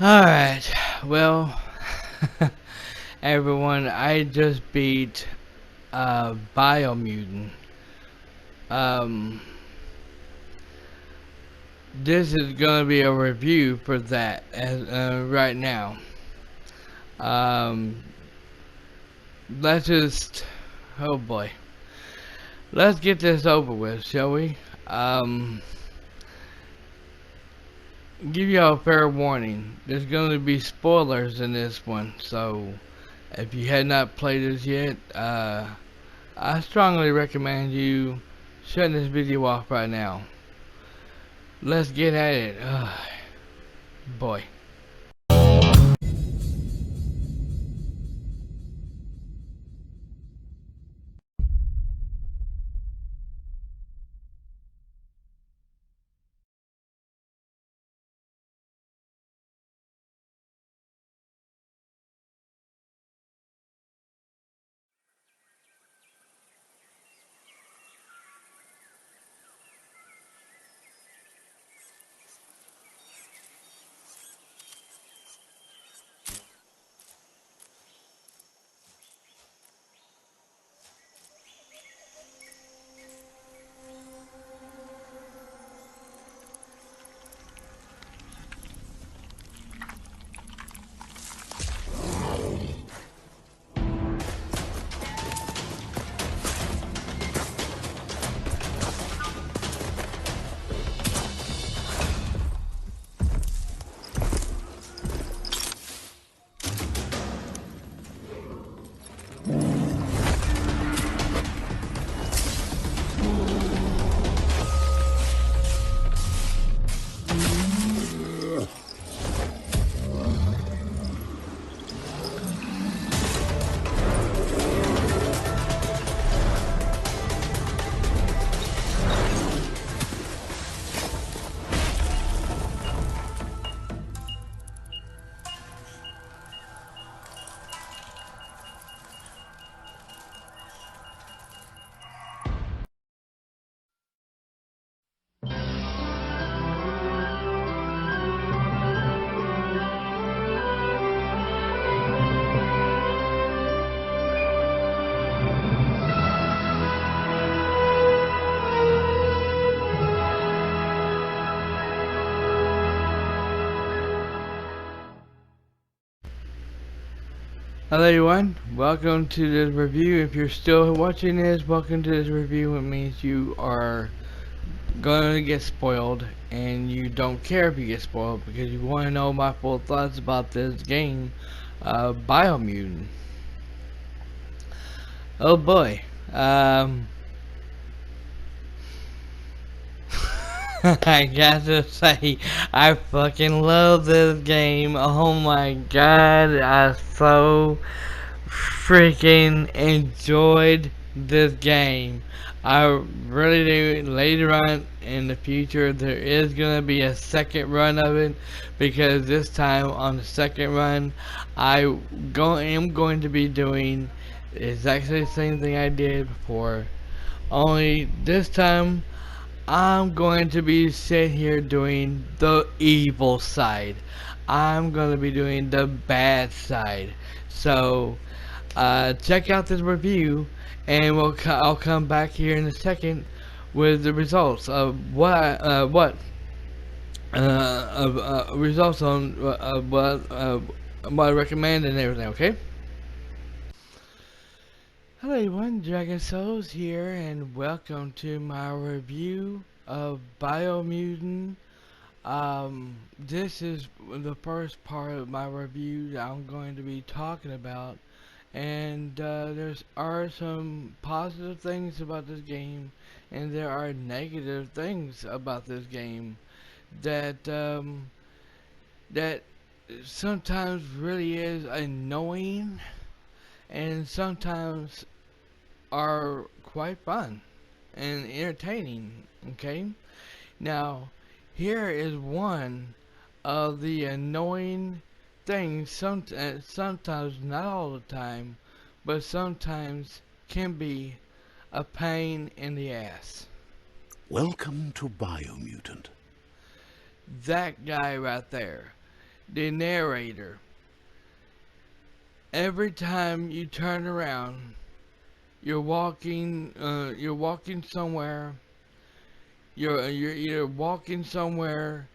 Alright, well, everyone, I just beat Biomutant. Um, this is gonna be a review for that as right now. Um, let's just, oh boy, let's get this over with, shall we? Um, give y'all a fair warning. There's gonna be spoilers in this one, so if you had not played this yet, I strongly recommend you shutting this video off right now. Let's get at it. Boy. Hello everyone, welcome to this review. If you're still watching this, welcome to this review. It means you are going to get spoiled, and you don't care if you get spoiled because you want to know my full thoughts about this game, Biomutant. Oh boy. I gotta say, I fucking love this game. Oh my god, I so freaking enjoyed this game. I really do. Later on in the future, there is gonna be a second run of it, because this time on the second run, am going to be doing exactly the same thing I did before. Only this time, I'm going to be sitting here doing the evil side. I'm going to be doing the bad side. So, check out this review, and I'll come back here in a second with the results of results on what I recommend and everything. Okay. Hello everyone, Dragon Souls here, and welcome to my review of Biomutant. This is the first part of my review that I'm going to be talking about, and there's are some positive things about this game, and there are negative things about this game that that sometimes really is annoying, and sometimes are quite fun and entertaining. Okay, now here is one of the annoying things. Sometimes, not all the time, but sometimes can be a pain in the ass. Welcome to Biomutant. That guy right there. the narrator. Every time you turn around, you're walking somewhere. You're either walking somewhere,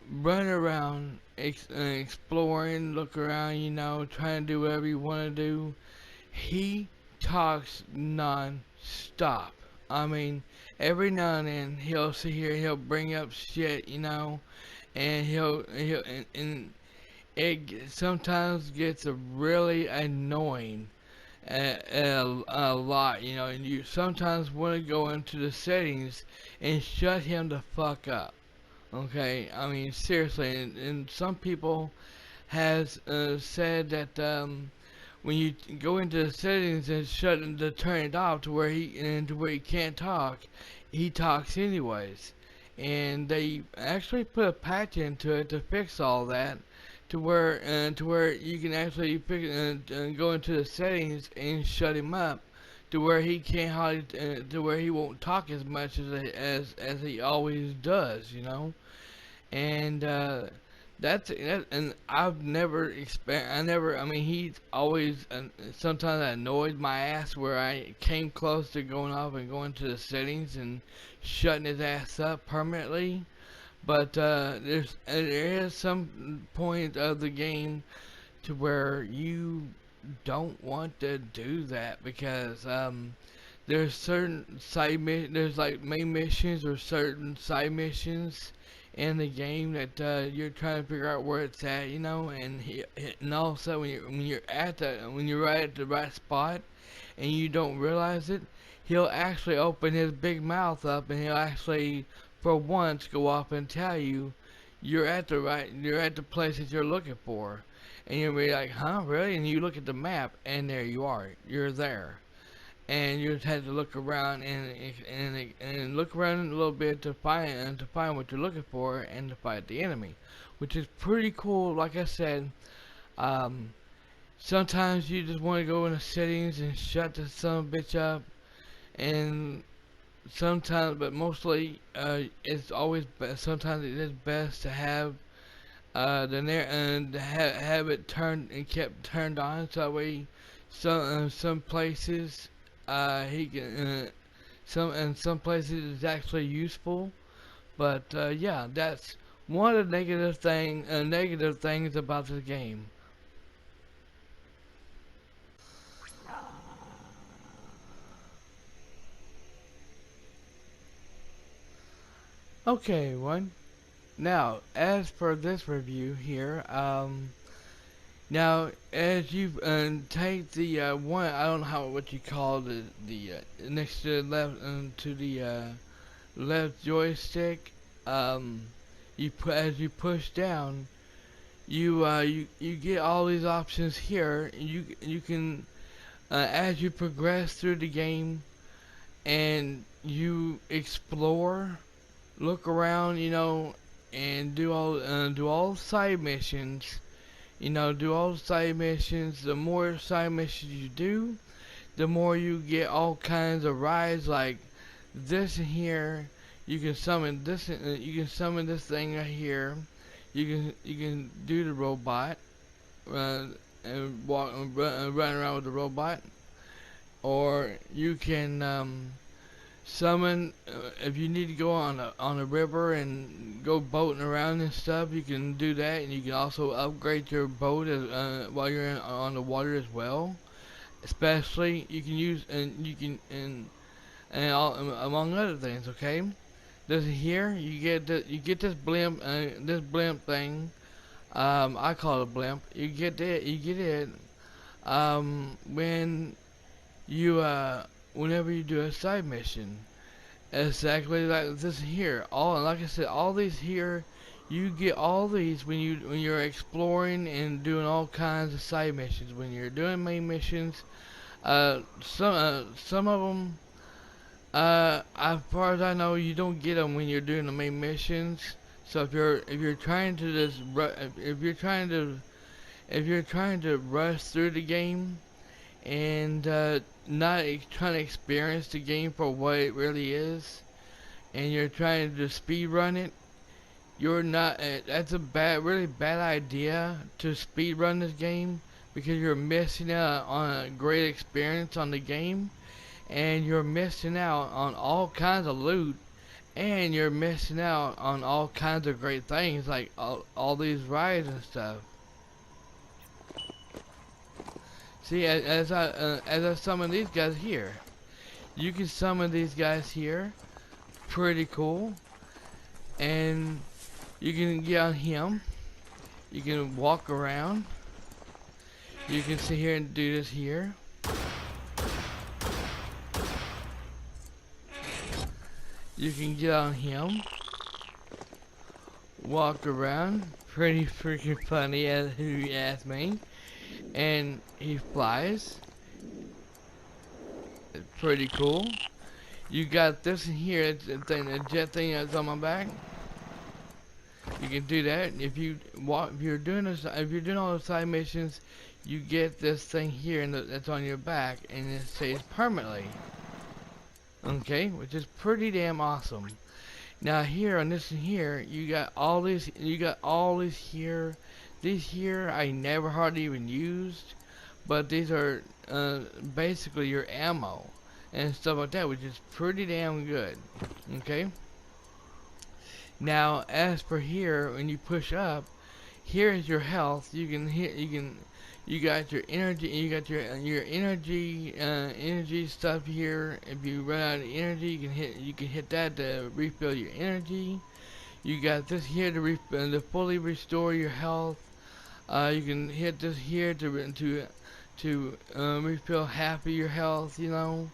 running around, exploring, look around, trying to do whatever you want to do. He talks non-stop. I mean, every now and then he'll sit here, he'll bring up shit, and and it sometimes gets really annoying a lot, and you sometimes want to go into the settings and shut him the fuck up. Okay, I mean seriously, and some people has said that when you go into the settings and turn it off to where he can't talk, he talks anyways. And they actually put a patch into it to fix all that, to where you can actually go into the settings and shut him up, to where he can't hardly, to where he won't talk as much as he always does, and and I've never I mean, he's always sometimes annoyed my ass where I came close to going off and going to the settings and shutting his ass up permanently. But there is some point of the game to where you don't want to do that, because there's certain there's like main missions or certain side missions in the game that you're trying to figure out where it's at, and all of a sudden when you're right at the right spot and you don't realize it, he'll actually open his big mouth up and he'll actually for once go off and tell you you're at the place that you're looking for, and you'll be like, huh, really? And you look at the map and there you are, you're there. And you just had to look around and look around a little bit to find what you're looking for and to fight the enemy, which is pretty cool. Like I said, um, sometimes you just want to go in the settings and shut the son of a bitch up, and sometimes, but mostly, it's always sometimes it is best to have have it turned and kept turned on, so that way some places he can some places it's actually useful. But yeah, that's one of the negative things about the game. Okay, one. Now, as for this review here, now as you take the one, I don't know what you call the next to the left to the left joystick, as you push down, you get all these options here. You can as you progress through the game and you explore, look around, and do all side missions. Do all the side missions. The more side missions you do, the more you get all kinds of rides like this in here. You can summon this. You can summon this thing right here. You can do the robot, and run around with the robot, or you can summon if you need to go on a river and go boating around and stuff. You can do that, and you can also upgrade your boat while you're on the water as well. Especially you can use and you can and all, among other things. Okay, this here you get this blimp thing. I call it a blimp. You get it when you whenever you do a side mission, exactly like this here. All like I said, all these here, you get all these when you're exploring and doing all kinds of side missions. When you're doing main missions, some of them, as far as I know, you don't get them when you're doing the main missions. So if you're trying to if you're trying to rush through the game and not trying to experience the game for what it really is, and you're trying to speed run it, you're not. That's a really bad idea to speed run this game because you're missing out on a great experience on the game, and you're missing out on all kinds of loot, and you're missing out on all kinds of great things like all these rides and stuff. See, as I summon these guys here, you can summon these guys here. Pretty cool. And you can get on him. You can walk around. You can sit here and do this here. You can get on him. Walk around. Pretty freaking funny, as who you ask me. And he flies. It's pretty cool. You got this in here, it's a thing, a jet thing that's on my back. You can do that. If you're doing this, if you're doing all the side missions, you get this thing here, and that's on your back, and it stays permanently. Okay, which is pretty damn awesome. Now here on this here, you got all these. You got all these here. These here I never hardly even used, but these are basically your ammo and stuff like that, which is pretty damn good. Okay. Now, as for here, when you push up, here is your health. You can hit. You got your energy. You got your energy stuff here. If you run out of energy, you can hit. You can hit that to refill your energy. You got this here to fully restore your health. You can hit this here to refill half of your health. You know.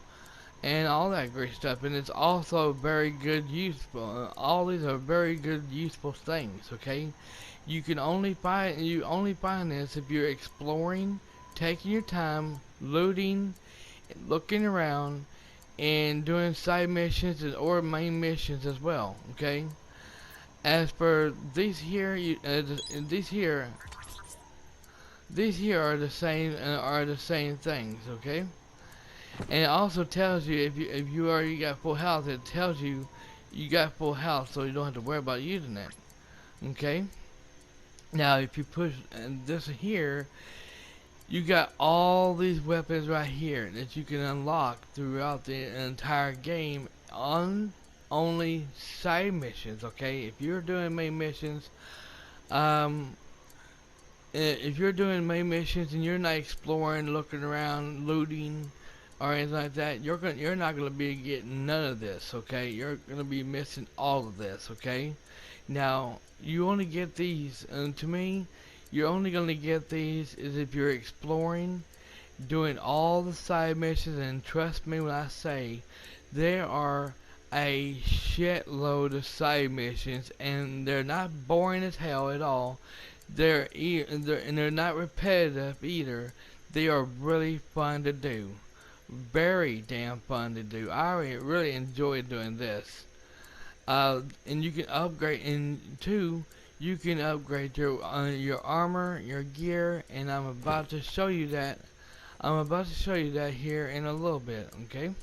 And all that great stuff, and it's also very good useful. All these are very good useful things. Okay, you only find this if you're exploring, taking your time, looting, looking around, and doing side missions or main missions as well. Okay. As for these here, these here are the same things. Okay. And it also tells you if you already got full health, it tells you you got full health, so you don't have to worry about using it. Okay. Now, if you push this here, you got all these weapons right here that you can unlock throughout the entire game on only side missions. Okay. If you're doing main missions, if you're doing main missions and you're not exploring, looking around, looting, or anything like that, you're not gonna be getting none of this. Okay, you're gonna be missing all of this. Okay, now you only get these, and to me, you're only gonna get these is if you're exploring, doing all the side missions, and trust me when I say there are a shitload of side missions, and they're not boring as hell at all. They're not repetitive either. They are really fun to do. Very damn fun to do. I really enjoy doing this. And you can upgrade. And two, you can upgrade your armor, your gear, and I'm about to show you that. I'm about to show you that here in a little bit. Okay.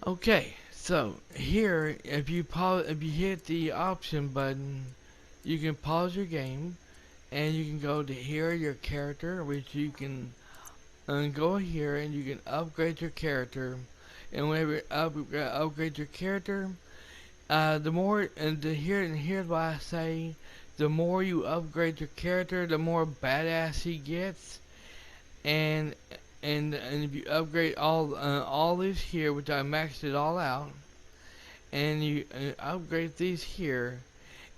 Okay. So here, if you hit the option button, you can pause your game. And you can go to here, your character, which you can go here and you can upgrade your character. And whenever you upgrade your character, the more, here's why I say, the more you upgrade your character, the more badass he gets. And if you upgrade all these here, which I maxed it all out, and you upgrade these here,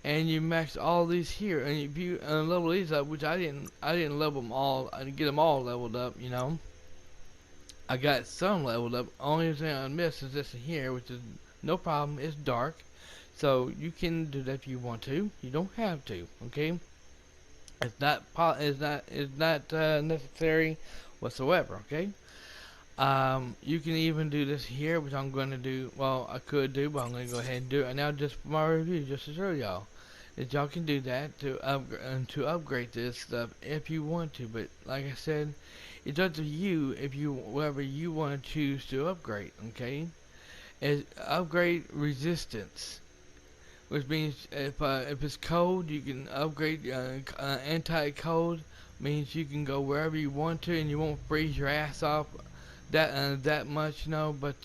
and you max all these here, and if you level these up, which I didn't level them all, I didn't get them all leveled up, you know. I got some leveled up. Only thing I missed is this here, which is no problem. It's dark, so you can do that if you want to. You don't have to, okay? It's not necessary whatsoever, okay? You can even do this here, which I'm going to do. Well, I could do, but I'm going to go ahead and do it now just for my review, just to show y'all that y'all can do that to upgrade this stuff if you want to. But like I said, it's up to you if you whatever you want to choose to upgrade. Okay, is upgrade resistance, which means if it's cold, you can upgrade anti-cold. Means you can go wherever you want to, and you won't freeze your ass off that much, you know. But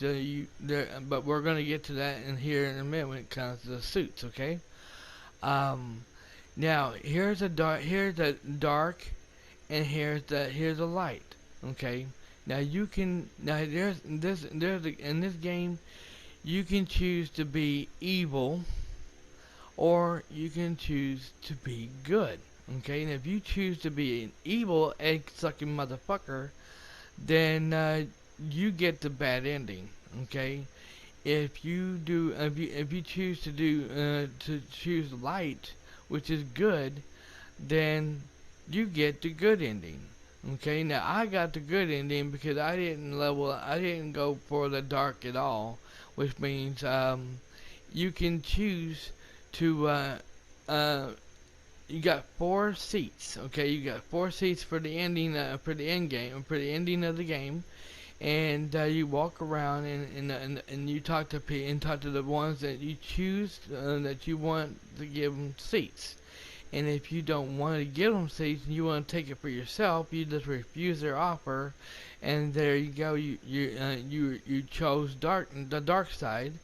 but we're gonna get to that in here in a minute when it comes to the suits, okay? Um, Now here's a dark, and here's a light, okay? Now you can in this game you can choose to be evil, or you can choose to be good. Okay, and if you choose to be an evil egg sucking motherfucker, then you get the bad ending. Okay, if you choose to choose light, which is good, then you get the good ending. Okay, now I got the good ending because I didn't go for the dark at all, which means you can choose to you got 4 seats. Okay, you got 4 seats for the ending, for the end game, for the ending of the game, and you walk around and you talk to the ones that you choose that you want to give them seats. And if you don't want to give them seats and you want to take it for yourself, you just refuse their offer, and there you go. You chose the dark side,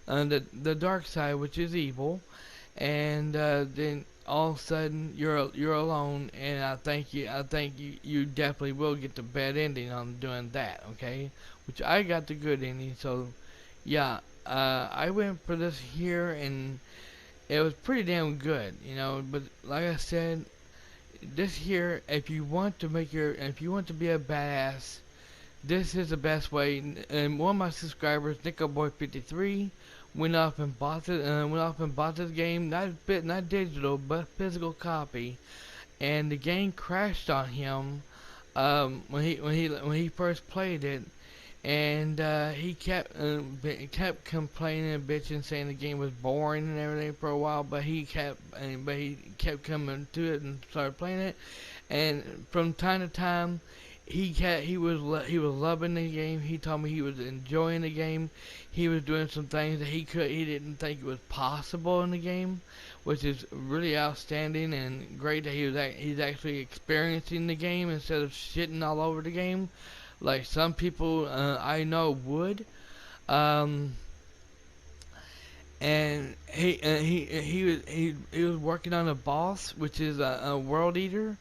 the dark side, which is evil, and then all of a sudden you're alone, and I think you definitely will get the bad ending on doing that, okay? Which I got the good ending, so yeah, I went for this here, and it was pretty damn good, you know. But like I said, this here, if you want to be a badass, this is the best way. And one of my subscribers, NicoBoy53, went off and bought this game, not digital, but physical copy, and the game crashed on him when he first played it, and he kept complaining and bitching, saying the game was boring and everything for a while, but he kept coming to it and started playing it, and from time to time he was loving the game. He told me he was enjoying the game. He was doing some things that he didn't think it was possible in the game, which is really outstanding and great that he's actually experiencing the game instead of shitting all over the game like some people I know would. Um, and he was working on a boss, which is a world eater,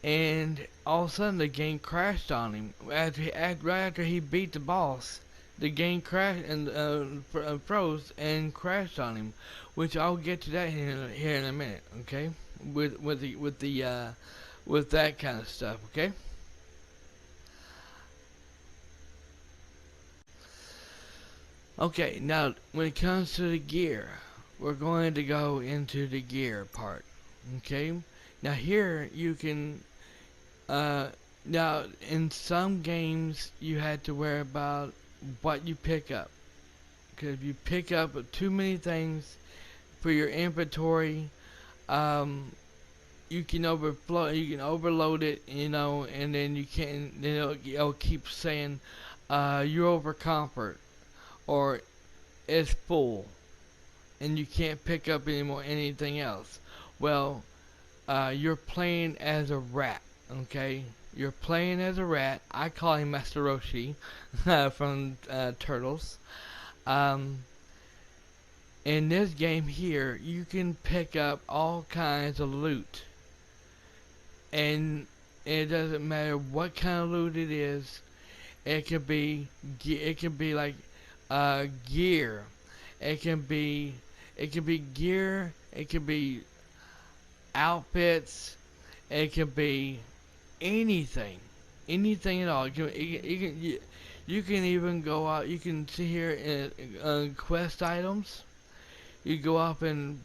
and all of a sudden the game crashed on him. Right after he beat the boss, the game crashed and froze and crashed on him, which I'll get to that here in a minute. Okay, with that kind of stuff. Okay. Okay, now when it comes to the gear, we're going to go into the gear part. Okay, now here you can now in some games you had to worry about what you pick up, because if you pick up too many things for your inventory, um, you can overload it, you know, and then you can't. Then it'll keep saying you're over comfort, or it's full, and you can't pick up anything else. Well, you're playing as a rat, okay? You're playing as a rat. I call him Master Roshi from Turtles. Um, in this game here, you can pick up all kinds of loot, and it doesn't matter what kind of loot it is. It can be like gear. It can be gear. It can be outfits. It can be anything, anything at all. You can even go out. You can see here in quest items. You go up and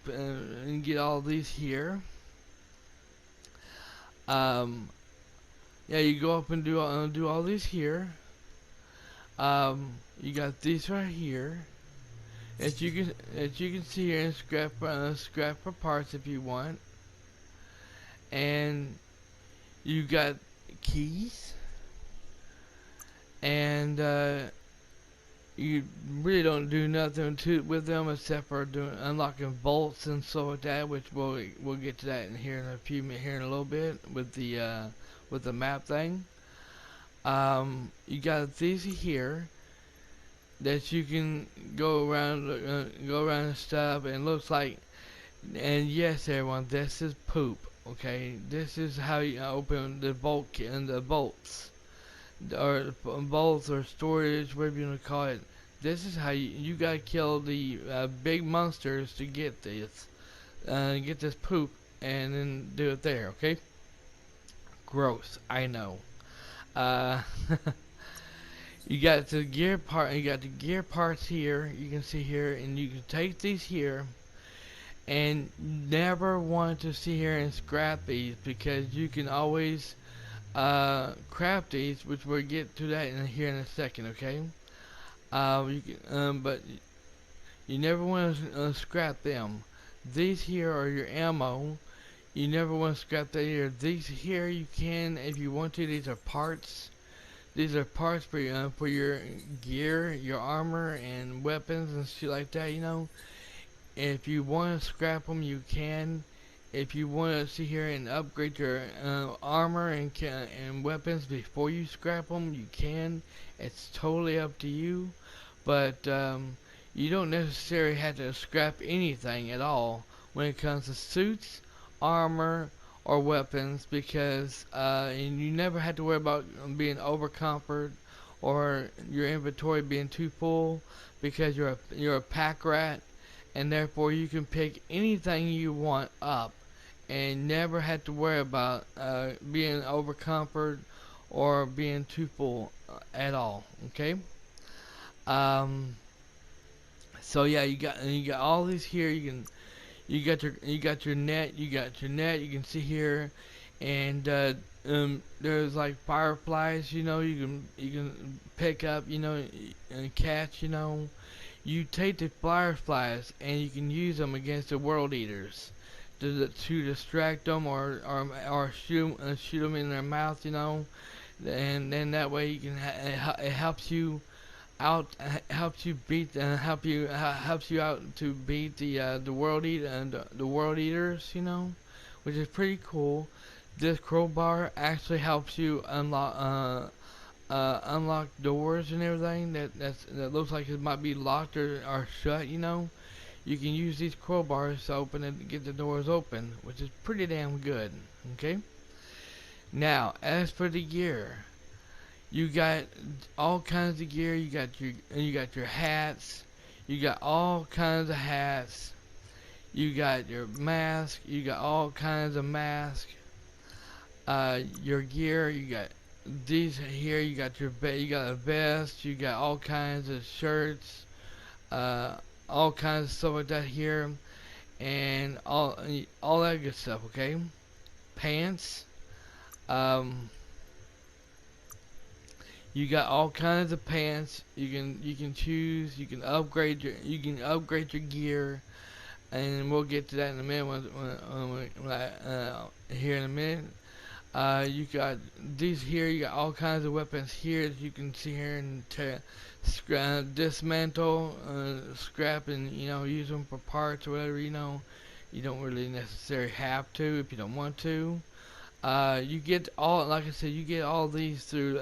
get all these here. Yeah, you go up and do all these here. You got these right here that you can see here and scrap for parts if you want. And you got keys, and you really don't do nothing to with them except for unlocking bolts and stuff like that, which we'll get to that in here in a few minutes, here in a little bit with the map thing. You got these here that you can go around and stuff, and it looks like. And yes, everyone, this is poop. Okay, this is how you open the bolt and the bolts, or bolts or storage, whatever you want to call it. This is how you gotta kill the big monsters to get this poop, and then do it there. Okay, gross. I know. Uh, you got the gear part. You got the gear parts here. You can see here, and you can take these here. And never want to sit here and scrap these, because you can always craft these, which we'll get to that here in a second. Okay. But you never want to scrap them. These here are your ammo. You never want to scrap that here. These here you can, if you want to. These are parts. These are parts for your gear, your armor, and weapons and shit like that. You know. If you want to scrap them, you can. If you want to sit here and upgrade your armor and weapons before you scrap them, you can. It's totally up to you. But you don't necessarily have to scrap anything at all when it comes to suits, armor, or weapons, because and you never have to worry about being overconfident or your inventory being too full, because you're a pack rat, and therefore you can pick anything you want up and never have to worry about being overconfident or being too full at all. Okay. So yeah, you got all these here. You got your net. You can see here, and there's like fireflies. You know, you can pick up. You know, and catch. You know, you take the fireflies and you can use them against the world eaters to distract them or shoot them in their mouth. You know, and then that way you can it helps you out, helps you beat helps you out to beat the world eaters, you know, which is pretty cool. This crowbar actually helps you unlock doors and everything that looks like it might be locked or shut, you know. You can use these crowbars to open it, get the doors open, which is pretty damn good. Okay. Now, as for the gear, you got all kinds of gear. You got your hats. You got all kinds of hats. You got your mask. You got all kinds of masks. Your gear. You got these here. You got you got a vest. You got all kinds of shirts. All kinds of stuff like that here, and all that good stuff. Okay, pants. You got all kinds of pants. You can choose. You can upgrade your gear, and we'll get to that in a minute. Here in a minute. You got these here. You got all kinds of weapons here that you can see here and dismantle, scrap, and use them for parts or whatever. You don't really necessarily have to if you don't want to. You get all, like I said, you get all these through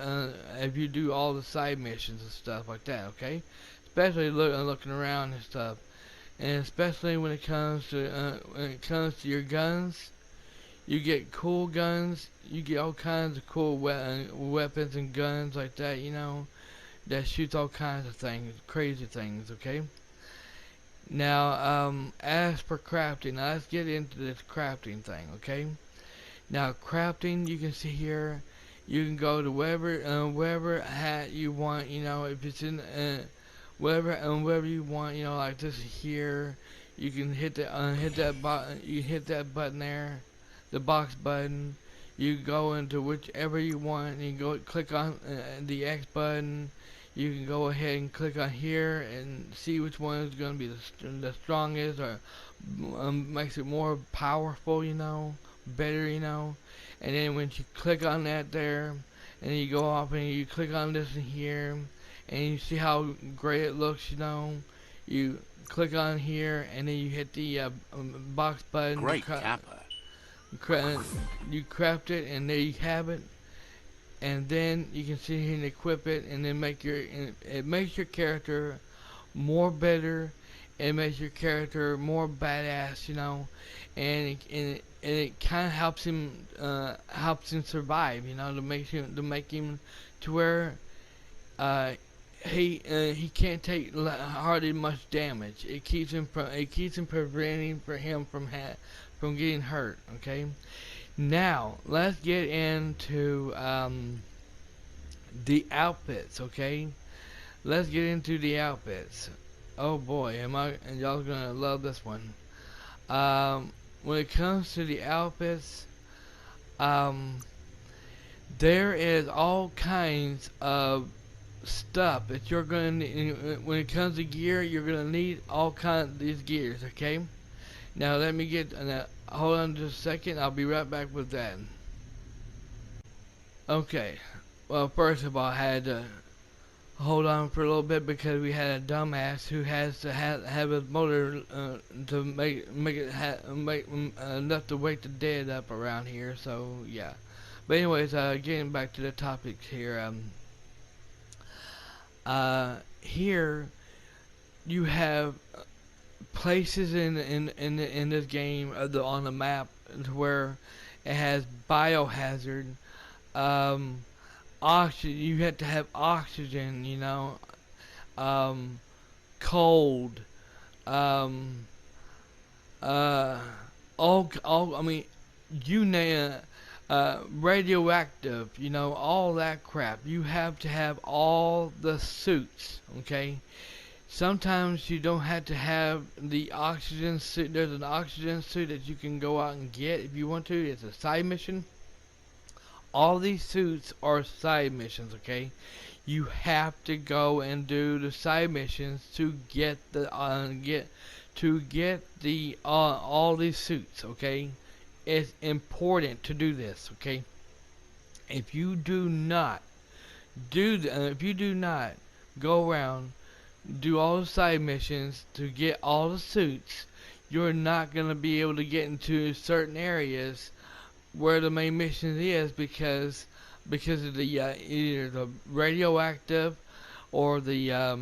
if you do all the side missions and stuff like that. Okay, especially looking around and stuff, and especially when it comes to your guns. You get cool guns. You get all kinds of cool weapons and guns like that. That shoots all kinds of things, crazy things. Okay. Now, as for crafting, now let's get into this crafting thing. Okay. Now, crafting, you can see here, you can go to wherever hat you want, if it's in wherever you want, like this here, you can hit that button, you hit that button there, the box button. You go into whichever you want, and you go click on the X button. You can go ahead and click on here and see which one is going to be the strongest, or makes it more powerful, better, and then when you click on that there, and then you go off and you click on this in here, and you see how great it looks, you know. You click on here, and then you hit the box button. Great Kappa. You craft it, and there you have it. And then you can sit here and equip it, and then it makes your character more better. It makes your character more badass, you know, and it kind of helps him survive, you know, to make him to where uh, he can't take hardly much damage. It keeps him preventing for him from getting hurt. Okay, now let's get into the outfits. Okay, let's get into the outfits. Oh boy, and y'all gonna love this one. When it comes to the outfits, um, there is all kinds of stuff that you're going to, when it comes to gear, you're going to need all kinds of these gears, okay? Now let me get, hold on just a second, I'll be right back with that. Okay, well first of all I had to hold on for a little bit because we had a dumbass who has to have his motor to make enough to wake the dead up around here, so yeah. But anyways, getting back to the topics here, here you have places in this game on the map where it has biohazard, oxygen. You have to have oxygen, you know, cold, um, all. I mean, you name radioactive, you know, all that crap. You have to have all the suits, okay? Sometimes you don't have to have the oxygen suit. There's an oxygen suit that you can go out and get if you want to. It's a side mission. All these suits are side missions, okay? You have to go and do the side missions to get the all these suits, okay? It's important to do this, okay? If you do not go around do all the side missions to get all the suits, you're not gonna be able to get into certain areas where the main mission is because of the either the radioactive or the the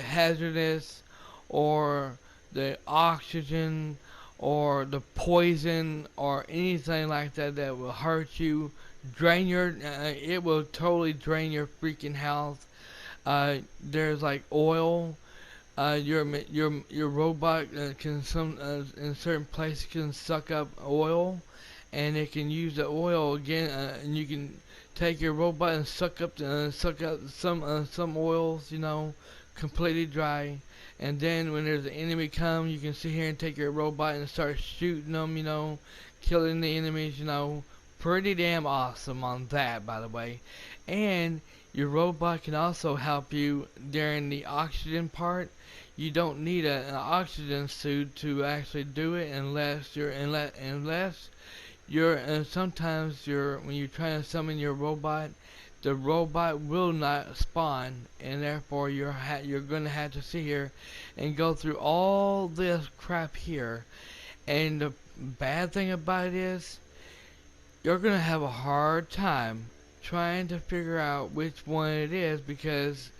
hazardous or the oxygen or the poison or anything like that that will hurt you, drain your it will totally drain your freaking health. There's like oil. Your robot can in certain places can suck up oil, and it can use the oil again. And you can take your robot and suck up some oils, you know, completely dry. And then when there's an enemy come, you can sit here and take your robot and start shooting them, you know, killing the enemies, you know. Pretty damn awesome on that, by the way. And your robot can also help you during the oxygen part. You don't need an oxygen suit to actually do it unless sometimes when you're trying to summon your robot, the robot will not spawn, and therefore you're gonna have to sit here and go through all this crap here. And the bad thing about it is you're gonna have a hard time trying to figure out which one it is because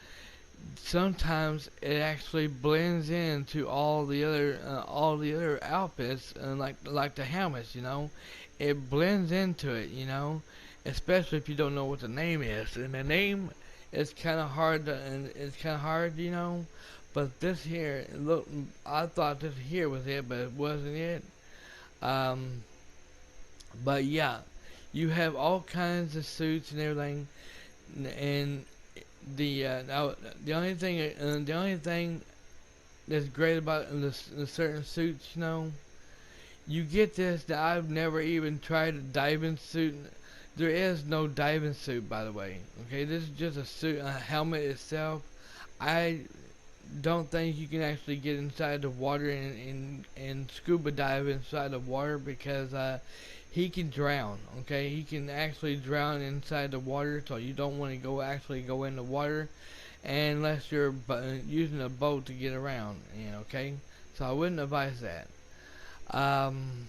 sometimes it actually blends into all the other outfits and like the helmets, you know, it blends into it, you know, especially if you don't know what the name is. And the name is kind of hard you know. But this here, look, I thought this here was it, but it wasn't it. But yeah, you have all kinds of suits and everything, and the only thing that's great about the certain suits, you know, you get this that I've never even tried a diving suit. There is no diving suit, by the way. Okay, this is just a suit, a helmet itself. I don't think you can actually get inside the water and scuba dive inside the water because he can drown. Okay, he can actually drown inside the water, so you don't want to go in the water unless you're using a boat to get around. Okay, so I wouldn't advise that. Um,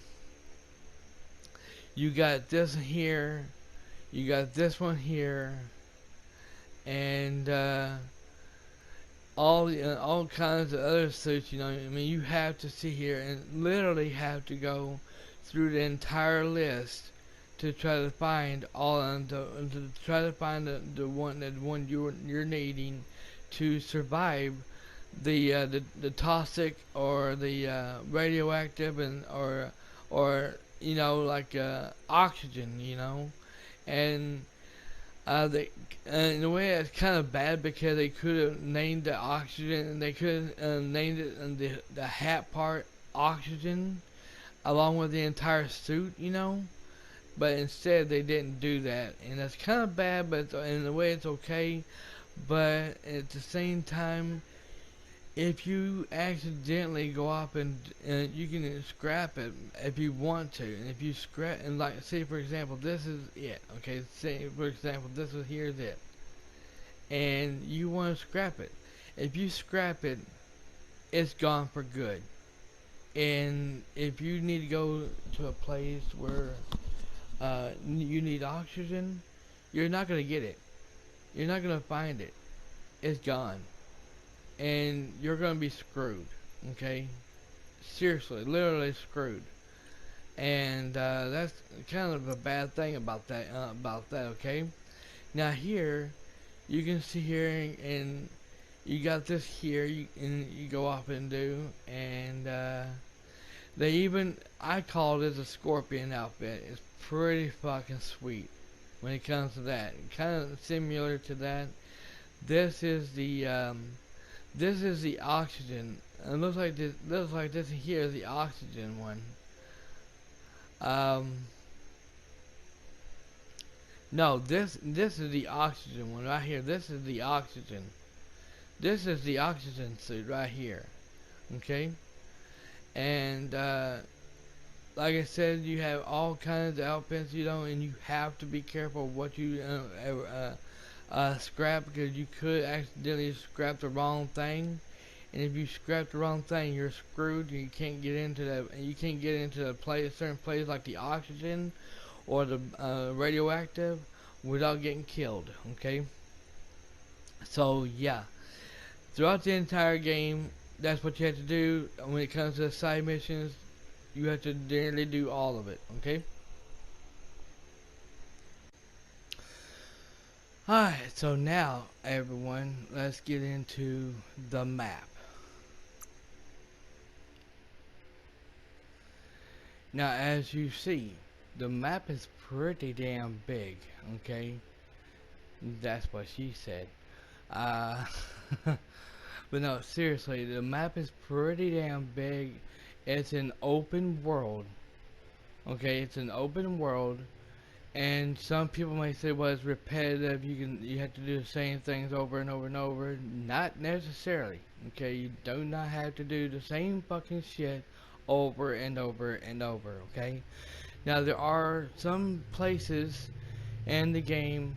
you got this here, you got this one here, and all kinds of other suits. I mean, you have to sit here and literally have to go through the entire list to try to find to try to find the one you're needing to survive the toxic or the radioactive or like oxygen, and they in a way it's kind of bad because they could have named the oxygen and they could have named it in the hat part oxygen along with the entire suit, but instead they didn't do that, and that's kind of bad, but in a way it's okay. But at the same time, if you accidentally go up and you can scrap it if you want to, and if you scrap and like say for example this is it, okay, say for example this is here's it, and you want to scrap it. If you scrap it, it's gone for good. And if you need to go to a place where you need oxygen, you're not gonna get it. You're not gonna find it. It's gone, and you're gonna be screwed. Okay, seriously, literally screwed. And that's kind of a bad thing about that. Okay, now here you can see here, and you got this here, and you go off and do, and they even I call this a scorpion outfit. It's pretty fucking sweet when it comes to that. Kind of similar to that. This is the oxygen. It looks like this here is the oxygen one. Um, no, this is the oxygen one right here. This is the oxygen. This is the oxygen suit right here. Okay, and like I said, you have all kinds of outfits, and you have to be careful what you scrap, because you could accidentally scrap the wrong thing, and if you scrap the wrong thing, you're screwed. You can't get into that. You can't get into a certain place like the oxygen or the radioactive without getting killed. Okay, so yeah, throughout the entire game, that's what you have to do. When it comes to the side missions, you have to nearly do all of it. Okay. Alright, so now everyone, let's get into the map. Now as you see, the map is pretty damn big, okay? That's what she said. Uh, but no, seriously, the map is pretty damn big. It's an open world, okay? It's an open world. And some people may say, well, it's repetitive. You have to do the same things over and over and over. Not necessarily. Okay, you do not have to do the same fucking shit over and over and over. Okay. Now there are some places in the game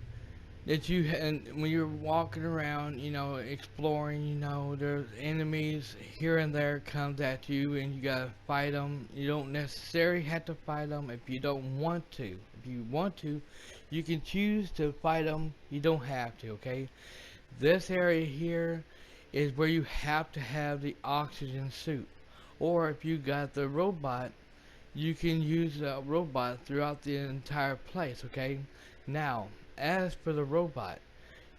that and when you're walking around, exploring, there's enemies here and there comes at you, and you gotta fight them. You don't necessarily have to fight them if you don't want to. If you want to, you can choose to fight them. You don't have to. Okay. This area here is where you have to have the oxygen suit, or if you got the robot, you can use the robot throughout the entire place. Okay. Now, as for the robot,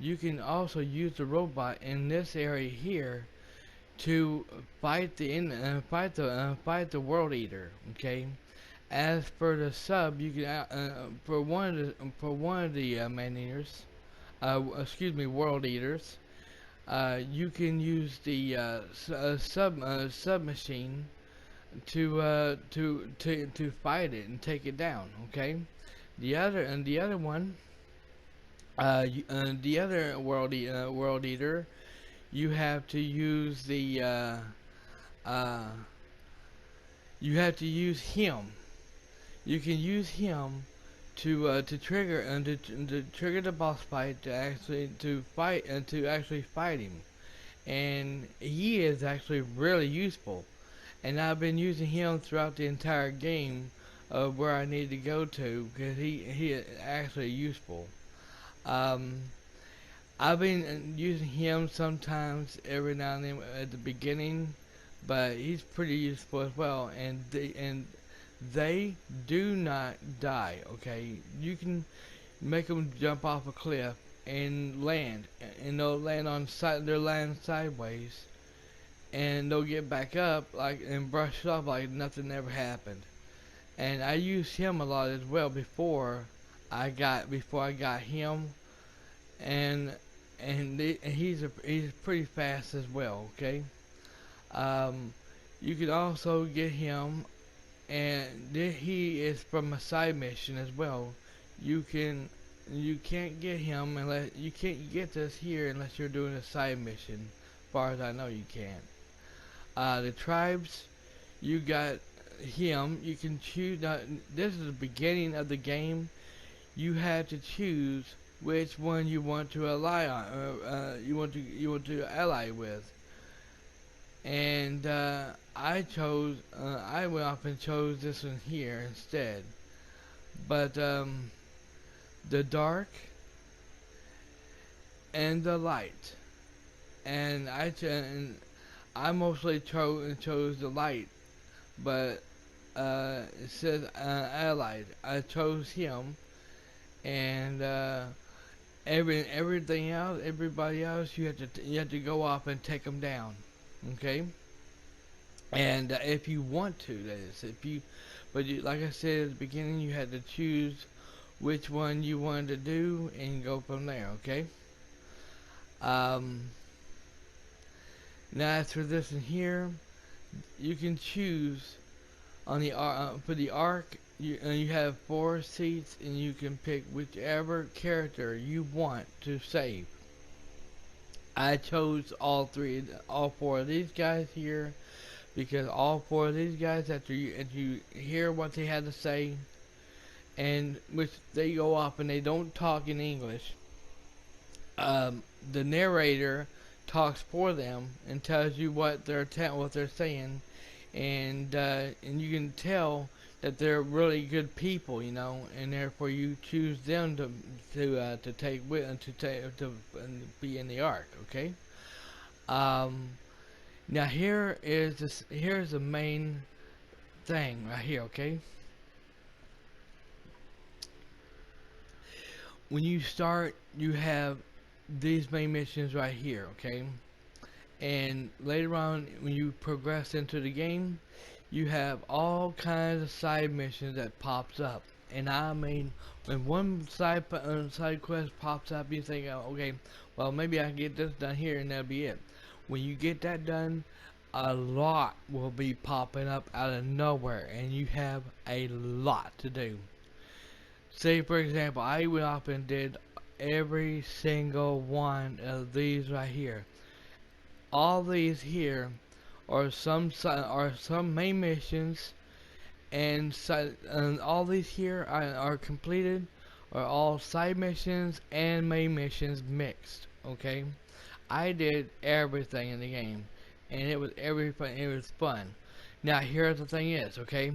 you can also use the robot in this area here to fight the world eater. Okay. As for the sub, you can for one of the man eaters, excuse me, world eaters, you can use the submachine to fight it and take it down. Okay. The other one. The other world eater, you have to use uh, you have to use him. you can use him to trigger and to trigger the boss fight to actually fight him, and he is actually really useful. And I've been using him throughout the entire game of where I need to go to because he is actually useful. Um, I've been using him sometimes every now and then at the beginning, but he's pretty useful as well. And they do not die. Okay, you can make them jump off a cliff and land, and they'll land on side. They'll land sideways, and they'll get back up like and brush it off like nothing ever happened. And I used him a lot as well before I got him, and he's pretty fast as well. Okay, um, you can also get him, and he is from a side mission as well. You can you can't get him unless you can't get this here unless you're doing a side mission. As far as I know, you can't. The tribes, you got him. You can choose. Now, this is the beginning of the game. You have to choose which one you want to ally on, you want to ally with. And I went off and chose this one here instead. But the dark and the light, and I mostly chose the light, but it says allied. I chose him, and everybody else, you have to go off and take them down. Okay, and if you want to, that is, like I said at the beginning, you had to choose which one you wanted to do and go from there. Okay. Um, Now as for this in here, you can choose on the for the arc. You have 4 seats, and you can pick whichever character you want to save. I chose all four of these guys here because all four of these guys, after you hear what they had to say, and which they go off and they don't talk in English, the narrator talks for them and tells you what they're saying, and you can tell that they're really good people, and therefore you choose them to take with to be in the ark. Okay. Now here's the main thing right here. Okay. When you start, you have these main missions right here. Okay. And later on, when you progress into the game, you have all kinds of side missions that pops up. And I mean, when one side quest pops up, you think, oh, okay, well maybe I can get this done here and that'll be it. When you get that done, a lot will be popping up out of nowhere, and you have a lot to do. Say for example, I went off and did every single one of these right here. All these here are some main missions, and all these here are completed, are all side missions and main missions mixed. Okay, I did everything in the game, and it was everything. It was fun. Now here's the thing is, okay,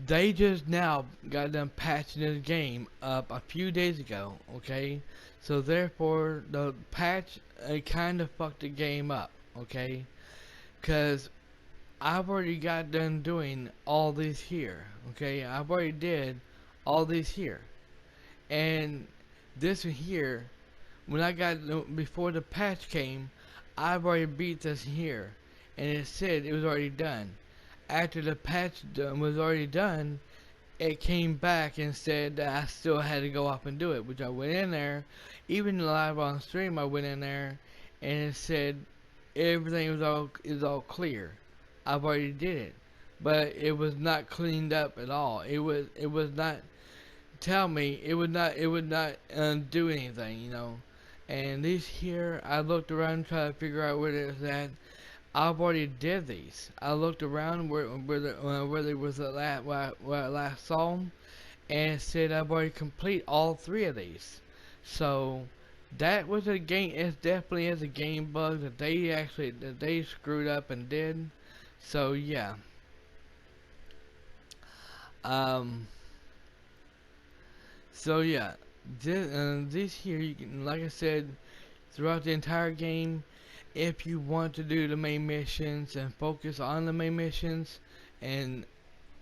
they just now got done patching this game up a few days ago. Okay, so therefore the patch kind of fucked the game up. Okay, because I've already got done doing all these here. Okay, I've already did all these here, and this one here, when I got before the patch came, I've already beat this here, and it said it was already done. After the patch was already done, it came back and said that I still had to go up and do it, which I went in there, even live on stream. I went in there, and it said everything is all clear. I've already did it, but it was not cleaned up at all. It was not tell me it would not do anything. And these here, I looked around trying to figure out where it was at. I've already did these. I looked around where they was at where I last saw them, and it said I've already complete all three of these. So that was a game. It definitely is a game bug that they screwed up and did. So yeah. Um. So yeah. This here, you can, like I said, throughout the entire game, if you want to do the main missions and focus on the main missions and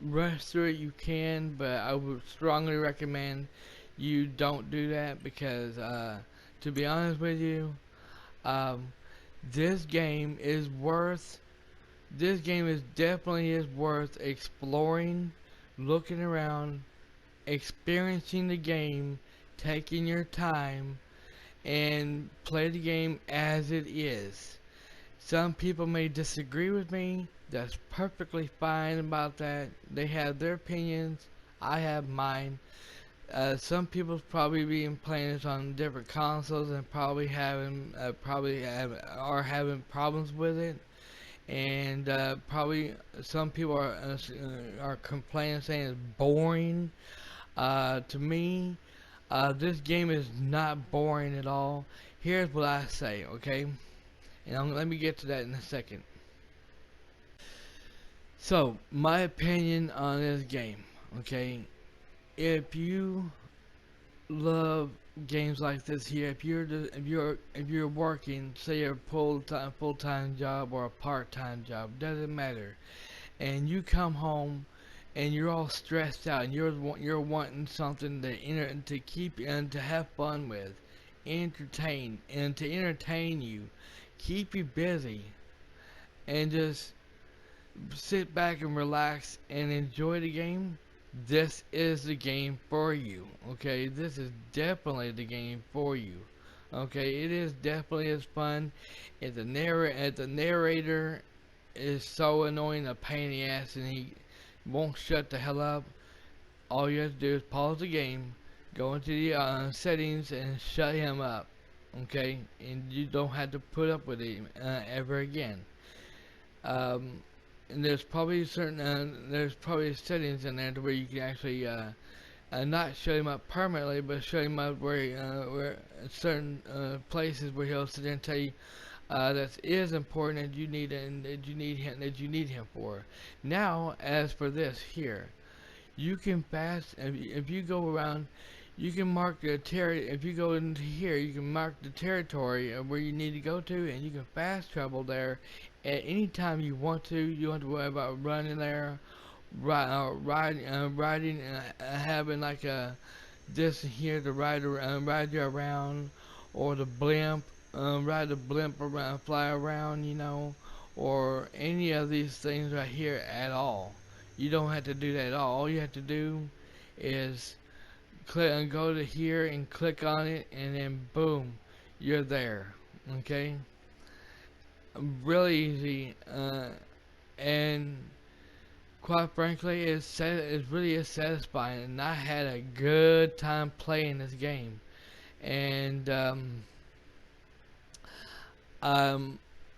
rush through it, you can, but I would strongly recommend you don't do that because to be honest with you, um, this game is worth this game is definitely is worth exploring, looking around, experiencing the game, taking your time, and play the game as it is. Some people may disagree with me. That's perfectly fine about that. They have their opinions. I have mine. Some people probably been playing this on different consoles and are having problems with it. And probably some people are complaining, saying it's boring. To me, this game is not boring at all. Here's what I say, okay? And let me get to that in a second. So, my opinion on this game, okay? If you love games like this here, if you're working, say a full-time job or a part-time job, doesn't matter, and you come home and you're all stressed out and you're wanting something to keep and to have fun with, entertain you, keep you busy, and just sit back and relax and enjoy the game, this is the game for you. Okay, this is definitely the game for you. Okay, it is definitely as fun. If the narrator is so annoying, a pain in the ass, and he won't shut the hell up, all you have to do is pause the game, go into the settings, and shut him up. Okay, and you don't have to put up with him ever again. Um, and there's probably settings in there to where you can actually not shut him up permanently, but shut him up where certain places where he'll sit there and tell you that is important and that you need him for. Now, as for this here, you can if you go around, you can mark the if you go into here, you can mark the territory of where you need to go to, and you can fast travel there at any time you want to. You don't have to worry about running there, riding, having like a this here to ride you around, or the blimp, ride the blimp around, fly around, or any of these things right here at all. You don't have to do that at all. All you have to do is click and go to here and click on it, and then boom, you're there. Okay, really easy, and quite frankly, it really is satisfying, and I had a good time playing this game. And um,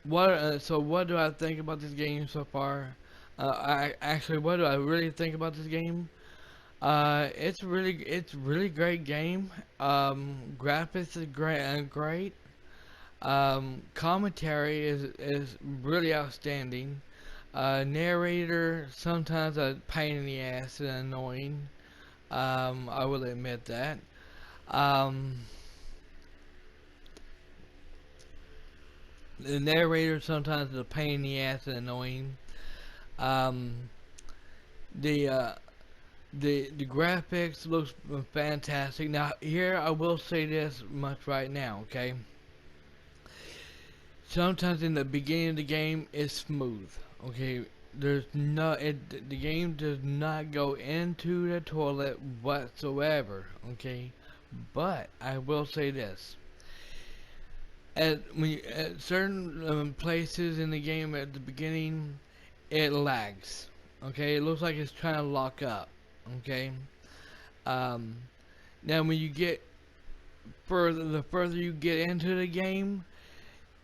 what do I think about this game so far? What do I really think about this game? It's really great game. Graphics is great. Commentary is really outstanding. Narrator sometimes a pain in the ass and annoying. I will admit that. Um, the narrator sometimes is a pain in the ass and annoying. Um, the uh, the graphics looks fantastic. Now here I will say this much right now, okay? Sometimes in the beginning of the game it's smooth, okay? The game does not go into the toilet whatsoever, okay? But I will say this: at certain places in the game at the beginning, it lags. Okay, it looks like it's trying to lock up. Okay. Um, Now when you get the further you get into the game,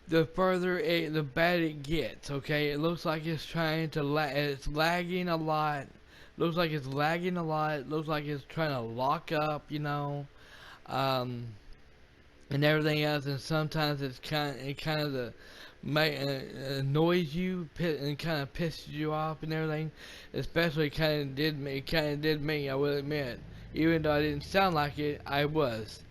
the further the bad it gets. Okay, it looks like it's trying to it's lagging a lot. Looks like it's lagging a lot. Looks like it's trying to lock up. Um, and everything else. And sometimes it kind of annoys you and kind of pisses you off and everything. Especially kind of did me. I will admit, even though I didn't sound like it, I was.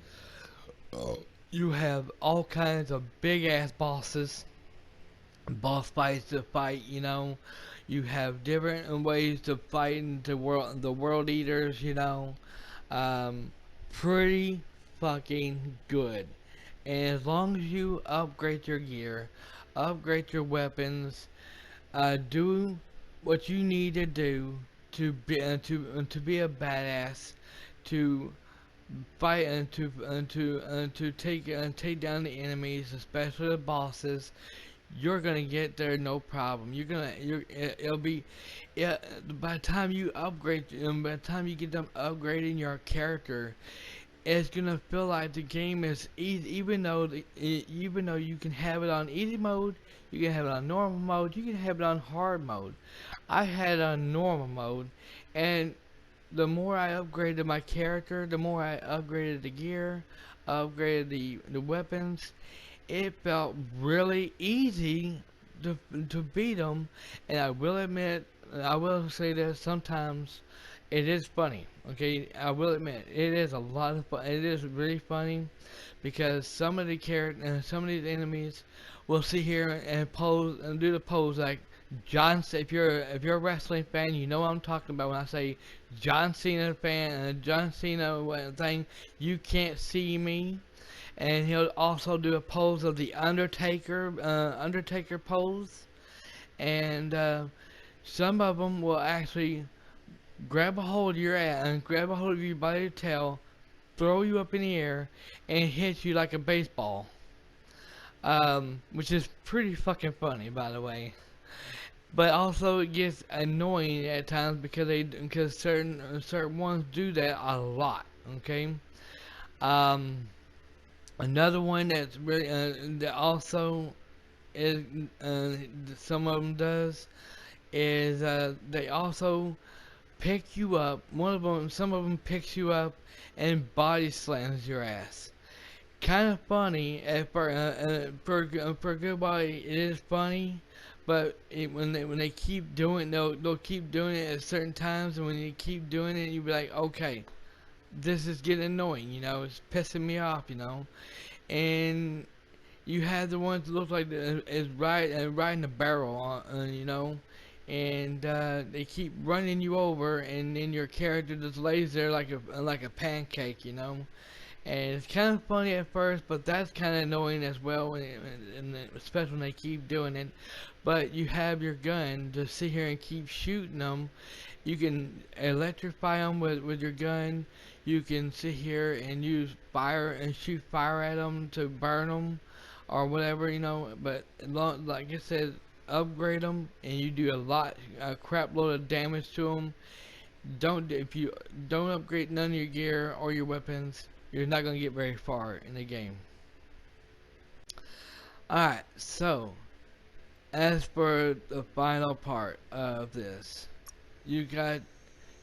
You have all kinds of big ass boss fights to fight. You have different ways to fight into the world eaters. Um, Pretty fucking good. And as long as you upgrade your gear, upgrade your weapons, do what you need to do to be a badass, to fight and to take down the enemies, especially the bosses. You're gonna get there no problem. It'll be, yeah. By the time you by the time you get done upgrading your character, it's gonna feel like the game is easy. Even though you can have it on easy mode, you can have it on normal mode, you can have it on hard mode. I had it on normal mode, and the more I upgraded my character, the more I upgraded the gear, upgraded the weapons. It felt really easy to beat them, and I will admit, I will say that sometimes it is funny. Okay, I will admit it is a lot of fun. It is really funny because some of the characters and some of these enemies will sit here and pose and do the pose like John. If you're a wrestling fan, you know what I'm talking about when I say John Cena fan and a John Cena thing. You can't see me. And he'll also do a pose of the Undertaker pose, and some of them will actually grab a hold of your ass and grab a hold of you by your tail, throw you up in the air, and hit you like a baseball. Which is pretty fucking funny, by the way. But also it gets annoying at times because certain ones do that a lot. Okay. Um, Another one that's really that also is some of them does is they also pick you up. Some of them picks you up and body slams your ass. Kind of funny for a good body. It is funny, but when they keep doing, they'll keep doing it at certain times, and when you keep doing it, you'll be like, okay, this is getting annoying. It's pissing me off. And you have the ones that look like is riding the barrel and they keep running you over, and then your character just lays there like a pancake. And it's kind of funny at first, but that's kind of annoying as well, and especially when they keep doing it. But you have your gun to sit here and keep shooting them. You can electrify them with your gun. You can sit here and use fire and shoot fire at them to burn them or whatever, But like I said, upgrade them, and you do a crap load of damage to them. If you don't upgrade none of your gear or your weapons, you're not gonna get very far in the game. Alright, so as for the final part of this, you got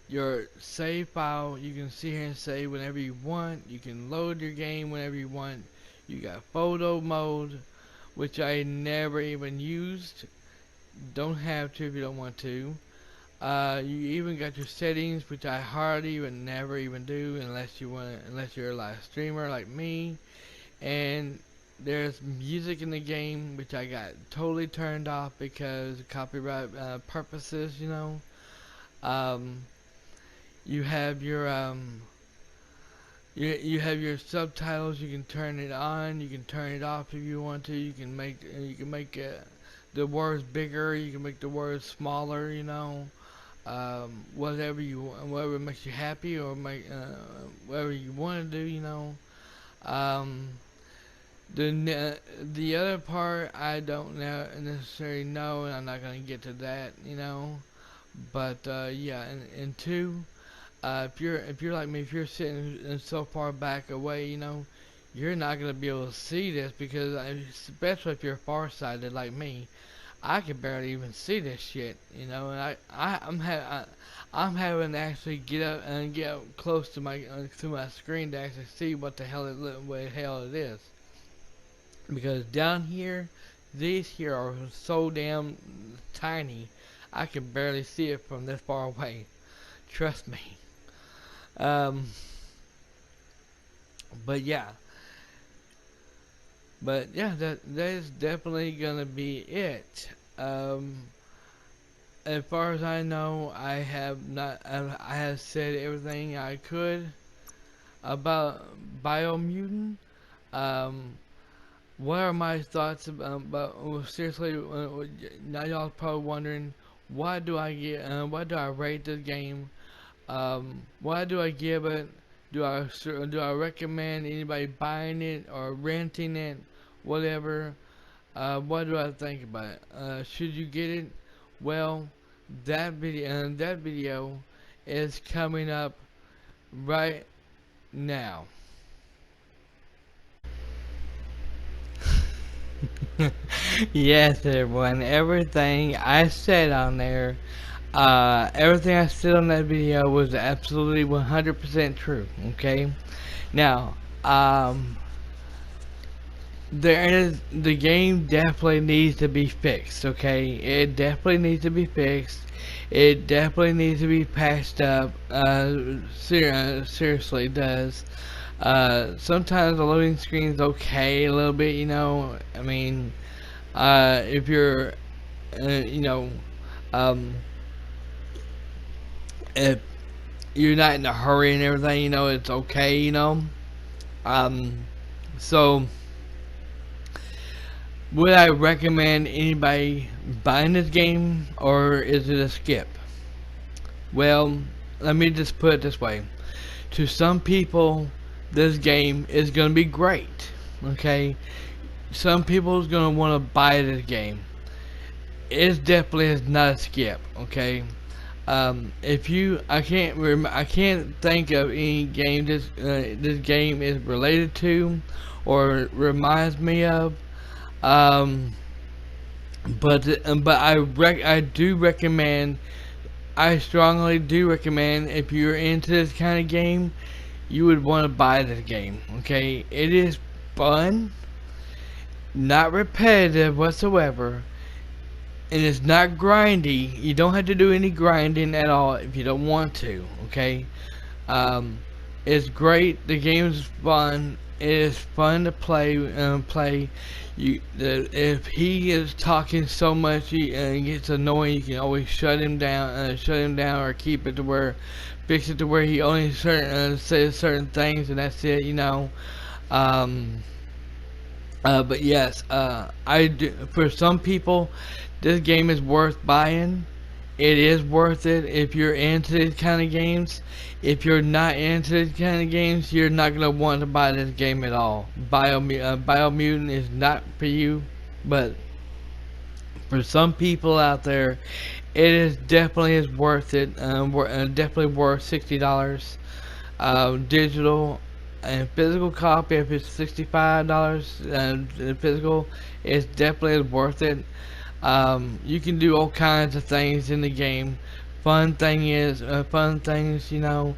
your save file. You can sit here and save whenever you want. You can load your game whenever you want. You got photo mode, which I never even used. Don't have to if you don't want to. You even got your settings, which I hardly even never even do unless you're a live streamer like me. And there's music in the game, which I got totally turned off because of copyright purposes. You have you have your subtitles. You can turn it on. You can turn it off if you want to. You can make the words bigger. You can make the words smaller. Whatever makes you happy, or make whatever you want to do. The other part I don't necessarily know, and I'm not gonna get to that. But yeah, and two. If you're like me, if you're sitting so far back away, you're not gonna be able to see this because, especially if you're farsighted like me, I can barely even see this shit, you know. And I'm having to actually get up and get up close to my screen to actually see what the hell it is. Because down here, these here are so damn tiny, I can barely see it from this far away. Trust me. Um, but yeah, that is definitely gonna be it. As far as I know, I have said everything I could about Biomutant. Um, what are my thoughts about well, seriously? Now y'all probably wondering, why do I rate this game? Why do I give it? Do I recommend anybody buying it or renting it? Whatever. What do I think about it? Should you get it? Well, that video is coming up right now. Yes, everyone. Everything I said on that video was absolutely 100% true. Okay. Now, the game definitely needs to be fixed. Okay, it definitely needs to be fixed. It definitely needs to be patched up. Seriously, it does. Sometimes the loading screen's okay a little bit. You know, I mean, if you're, you know, um, if you're not in a hurry and everything, you know, it's okay. You know, um, so. Would I recommend anybody buying this game, or is it a skip? Well, let me just put it this way. To some people, this game is going to be great. Okay? Some people is going to want to buy this game. It definitely is not a skip. Okay? I can't think of any game this game is related to or reminds me of. Um, I do recommend. I strongly do recommend if you're into this kind of game, you would want to buy this game. Okay, it is fun, not repetitive whatsoever, and it's not grindy. You don't have to do any grinding at all if you don't want to. Okay, um, it's great. The game is fun. It is fun to play. If he is talking so much and gets annoying, you can always shut him down. Or keep it to where, fix it to where he only says certain things, and that's it. You know. Um, but yes, I do. For some people, this game is worth buying. It is worth it if you're into these kind of games. If you're not into these kind of games, you're not gonna want to buy this game at all. Biomutant is not for you, but for some people out there, it is definitely is worth it. Definitely worth $60. Digital and physical copy, if it's $65, physical, it's definitely worth it. You can do all kinds of things in the game. Fun things, you know,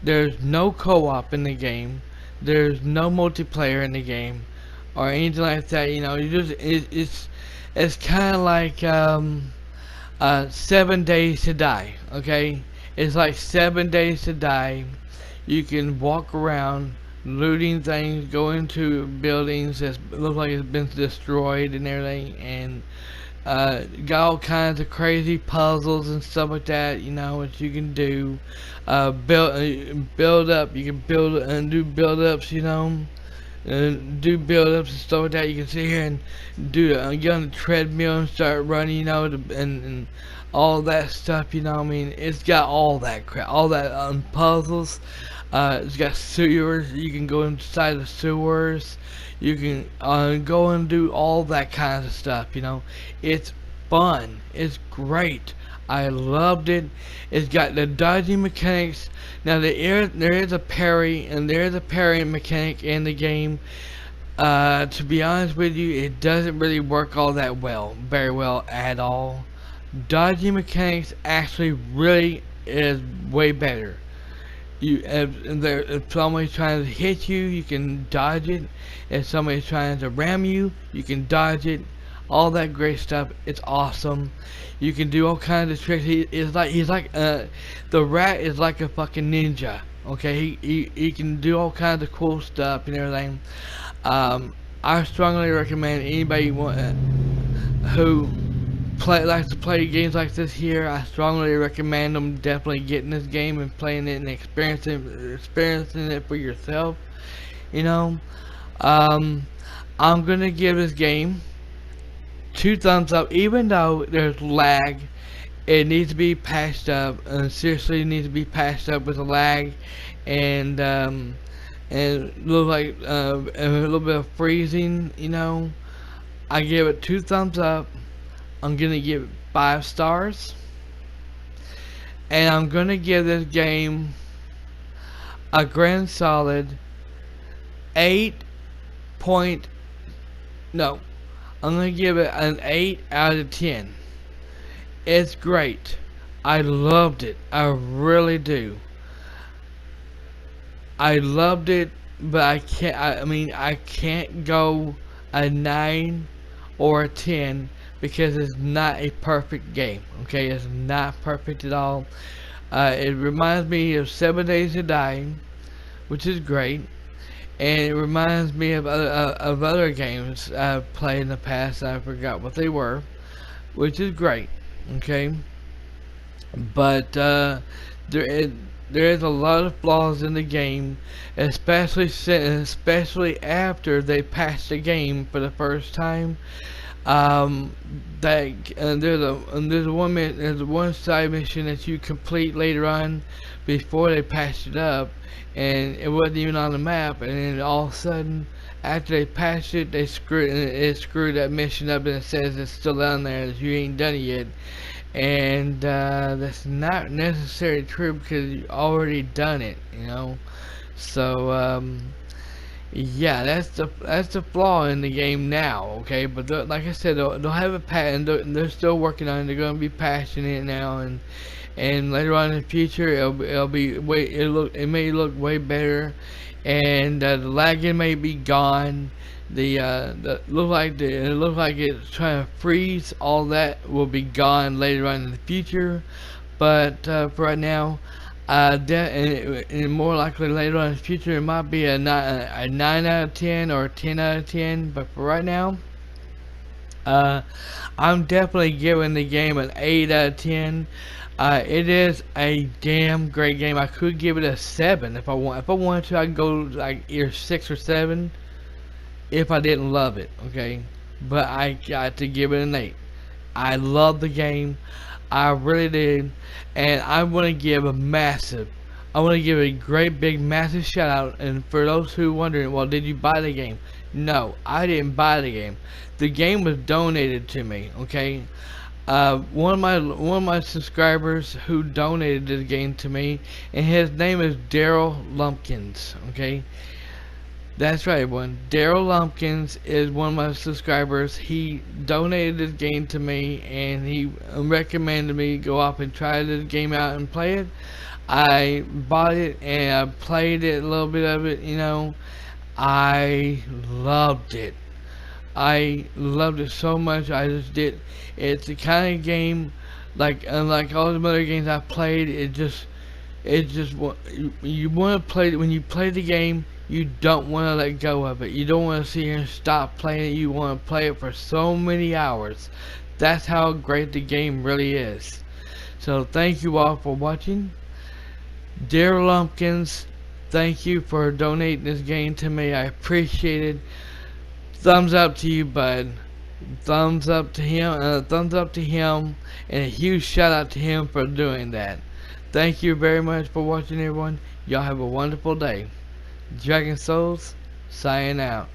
there's no co-op in the game. There's no multiplayer in the game or anything like that. You know, it's kind of like 7 Days to Die. Okay, it's like 7 Days to Die. You can walk around looting things, go into buildings that look like it's been destroyed and everything, and got all kinds of crazy puzzles and stuff like that, you know, what you can do. Build up. You can build and do build ups, you know, do build ups and stuff like that. You can sit here and get on the treadmill and start running, you know, and all that stuff, you know. I mean, it's got all that crap, all that puzzles. It's got sewers. You can go inside the sewers. You can go and do all that kind of stuff, you know. It's fun. It's great. I loved it. It's got the dodging mechanics. Now there is a parry, and there is a parry mechanic in the game. To be honest with you, it doesn't really work all that well, very well at all. Dodging mechanics actually really is way better. If somebody's trying to hit you, you can dodge it. If somebody's trying to ram you, you can dodge it. All that great stuff. It's awesome. You can do all kinds of tricks. The rat is like a fucking ninja. Okay, he can do all kinds of cool stuff and everything. I strongly recommend anybody who likes to play games like this here. I strongly recommend them definitely getting this game and playing it and experiencing it for yourself. You know, I'm gonna give this game 2 thumbs up, even though there's lag. It needs to be patched up, and seriously, it needs to be patched up with the lag, and look like a little bit of freezing. You know, I give it 2 thumbs up. I'm gonna give it 5 stars, and I'm gonna give this game a grand solid 8 point. No, I'm gonna give it an 8 out of 10. It's great. I loved it. I really do. I loved it, but I can't. I mean, I can't go a 9 or a 10 because it's not a perfect game. Okay, it's not perfect at all. It reminds me of 7 Days to Die, which is great, and it reminds me of other games I've played in the past. I forgot what they were, which is great. Okay, but there is a lot of flaws in the game, especially after they patched the game for the first time. There's one side mission that you complete later on before they patched it up, and it wasn't even on the map, and then all of a sudden after they patched it, they screwed that mission up, and it says it's still on there that you ain't done it yet. And that's not necessarily true because you already done it, you know. So yeah, that's the flaw in the game now. Okay, but like I said, they'll have a patent. They're still working on it. They're gonna be patching it now, and later on in the future, it may look way better, and the lagging may be gone. It looks like it's trying to freeze. All that will be gone later on in the future, but for right now, and more likely later on in the future, it might be a 9 out of 10 or a 10 out of 10. But for right now, I'm definitely giving the game an 8 out of 10. It is a damn great game. I could give it a 7 if I want. If I wanted to, I could go like either 6 or 7 if I didn't love it. Okay, but I got to give it an 8. I love the game. I really did, and I want to give a great big massive shout out. And for those who wondering, well, did you buy the game? No, I didn't buy the game. The game was donated to me. Okay, one of my subscribers who donated the game to me, and his name is Daryl Lumpkins. Okay, that's right, everyone. Daryl Lumpkins is one of my subscribers. He donated this game to me, and he recommended me go up and try this game out and play it. I bought it and I played it, a little bit of it. You know, I loved it. I loved it so much. I just did. It's the kind of game like unlike all the other games I played. You want to play it. When you play the game, you don't want to let go of it. You don't want to sit here and stop playing it. You want to play it for so many hours. That's how great the game really is. So thank you all for watching. Dear Lumpkins, thank you for donating this game to me. I appreciate it. Thumbs up to you, bud. Thumbs up to him, and a huge shout out to him for doing that. Thank you very much for watching, everyone. Y'all have a wonderful day. Dragon Souls, signing out.